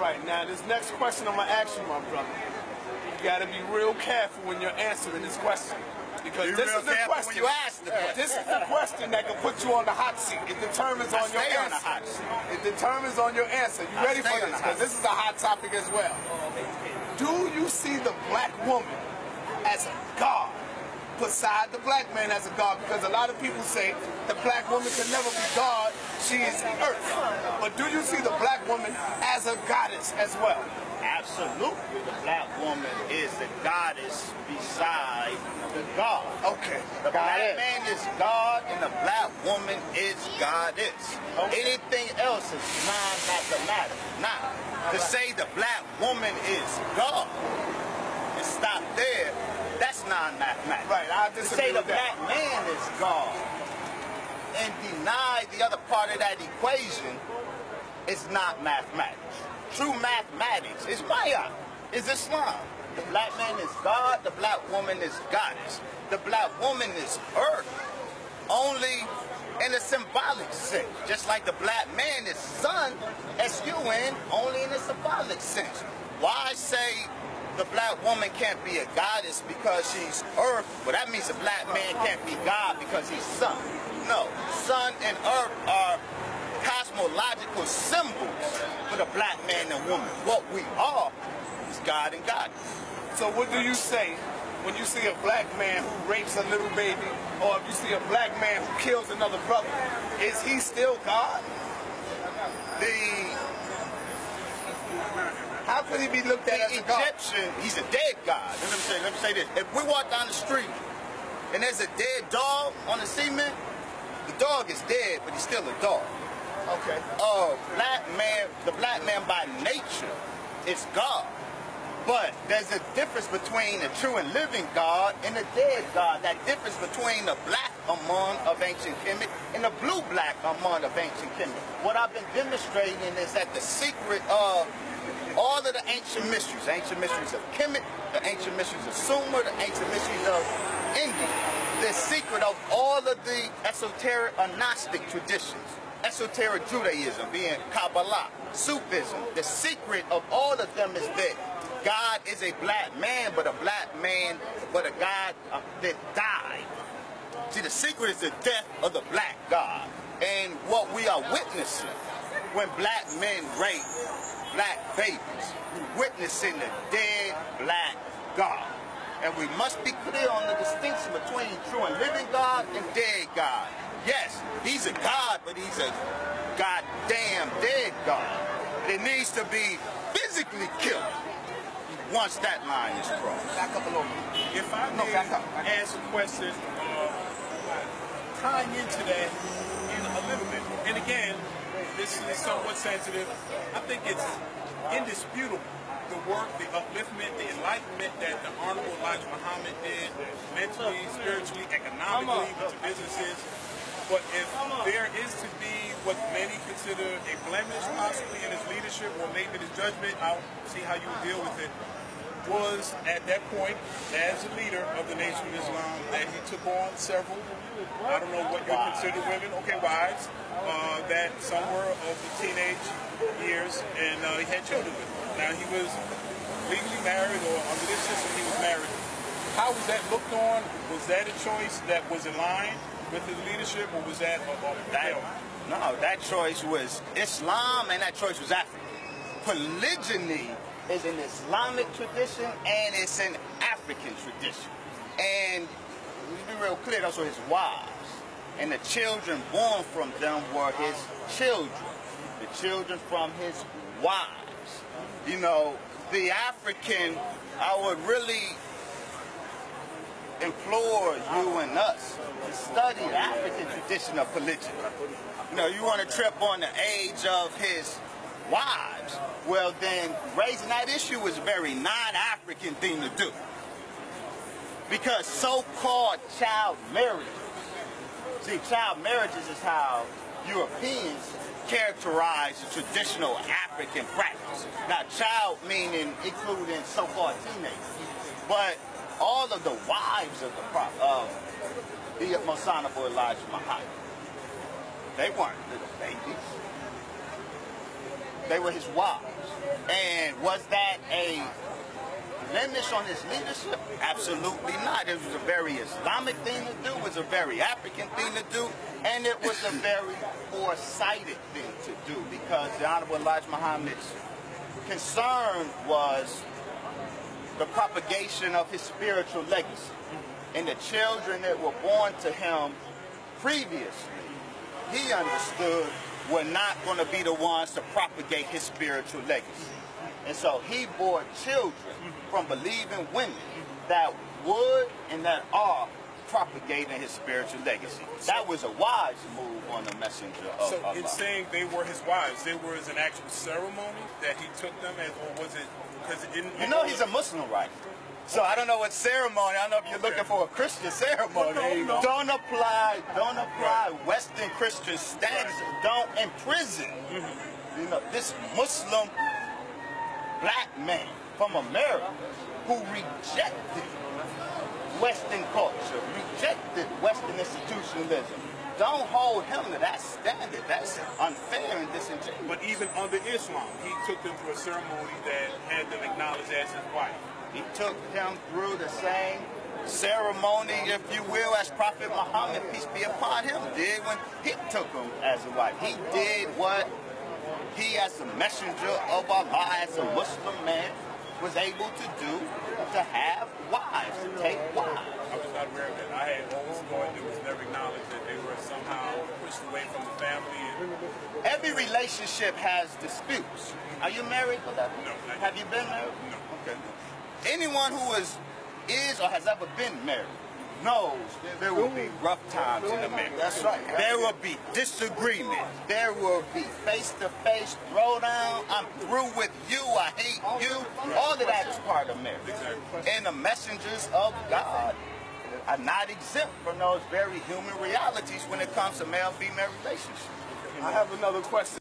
right, now this next question I'm gonna ask you, my brother. You gotta be real careful when you're answering this question. Because this is the question. When you ask the question. This is the question that can put you on the hot seat. It determines on your answer. On the hot seat. It determines on your answer. You ready for this? Because this is a hot topic as well. Do you see the black woman as a god beside the black man as a god? Because a lot of people say the black woman can never be God. She is the earth. But do you see the black woman as a goddess as well? Absolutely. The black woman is the goddess beside the God. Okay. The black man is God and the black woman is goddess. Okay. Anything else is non-mathematical. Now, to say the black woman is God and stop there, that's non-mathematical. Right, I to disagree say the with that. black man is God and deny the other part of that equation is not mathematics. True mathematics is Maya, is Islam. The black man is God, the black woman is goddess. The black woman is earth, only in a symbolic sense. Just like the black man is sun, S-U-N, only in a symbolic sense. Why say the black woman can't be a goddess because she's earth? Well, that means the black man can't be God because he's sun. No, sun and earth are cosmological symbols for the black man and woman. What we are is God and goddess. So what do you say when you see a black man who rapes a little baby, or if you see a black man who kills another brother? Is he still God? How could he be looked at as a god? Egyptian, he's a dead god. Let me say this. If we walk down the street and there's a dead dog on the cement, the dog is dead, but he's still a dog. Okay. The black man by nature is God. But there's a difference between a true and living God and a dead God. That difference between the black Amun of ancient Kemet and the blue-black Amun of ancient Kemet. What I've been demonstrating is that the secret of all of the ancient mysteries of Kemet, the ancient mysteries of Sumer, the ancient mysteries of India, the secret of all of the esoteric or Gnostic traditions, esoteric Judaism, being Kabbalah, Sufism, the secret of all of them is that God is a black man, but a God that died. See, the secret is the death of the black God. And what we are witnessing when black men rape black babies, we're witnessing the dead black God. And we must be clear on the distinction between true and living God and dead God. Yes, he's a God, but he's a goddamn dead God. It needs to be physically killed once that line is crossed. Back up a little bit. If I may ask a question, tying into that in a little bit. And again, this is somewhat sensitive. I think it's indisputable the work, the upliftment, the enlightenment that the Honorable Elijah Muhammad did, mentally, spiritually, economically, with the businesses. But if there is to be what many consider a blemish possibly in his leadership or maybe his judgment, I'll see how you deal with it, was at that point, as a leader of the Nation of Islam, that he took on several, I don't know what you consider women, okay, wives, that some were of the teenage years, and he had children with them. Now, he was legally married, or under this system, he was married. How was that looked on? Was that a choice that was in line with his leadership, or was that No, that choice was Islam, and that choice was African. Polygyny is an Islamic tradition, and it's an African tradition. And let's be real clear, those were his wives. And the children born from them were his children. The children from his wives. You know, the African, I would really implore you and us to study the African tradition of polygyny. You know, you want to trip on the age of his wives, well then raising that issue is a very non-African thing to do. Because so-called child marriages, see, child marriages is how Europeans characterize the traditional African practice. Now, child meaning including so-called teenagers. But all of the wives of the Most Honorable Elijah Muhammad, they weren't little babies. They were his wives. And was that a blemish on his leadership? Absolutely not. It was a very Islamic thing to do. It was a very African thing to do. And it was a very foresighted thing to do, because the Honorable Elijah Muhammad's concern was the propagation of his spiritual legacy. And the children that were born to him previously, he understood, were not going to be the ones to propagate his spiritual legacy. And so he bore children from believing women that would and that are propagating his spiritual legacy. That was a wise move on the messenger of Allah. So in saying they were his wives, there was an actual ceremony that he took them as, or was it, because you know he's a Muslim, right? So I don't know what ceremony. I don't know if you're looking for a Christian ceremony. No. Don't apply Western Christian standards. Don't imprison. You know, this Muslim black man from America who rejected Western culture, rejected Western institutionalism. Don't hold him to that standard. That's unfair and disingenuous. But even under Islam, he took them through a ceremony that had them acknowledged as his wife. He took them through the same ceremony, if you will, as Prophet Muhammad, peace be upon him, did when he took them as a wife. He did what he, as a messenger of Allah, as a Muslim man, was able to do, to have wives, to take wives. I was not aware of that. I had always thought it was never acknowledged that they were somehow pushed away from the family. Every relationship has disputes. Are you married, beloved? No. Have you been married? No. Okay. Anyone who is or has ever been married knows there will be rough times in the marriage. That's right. There will be disagreement. There will be face-to-face throwdown. I'm through with you. I hate you. All of that is part of marriage. And the messengers of God are not exempt from those very human realities when it comes to male-female relationships. I have another question.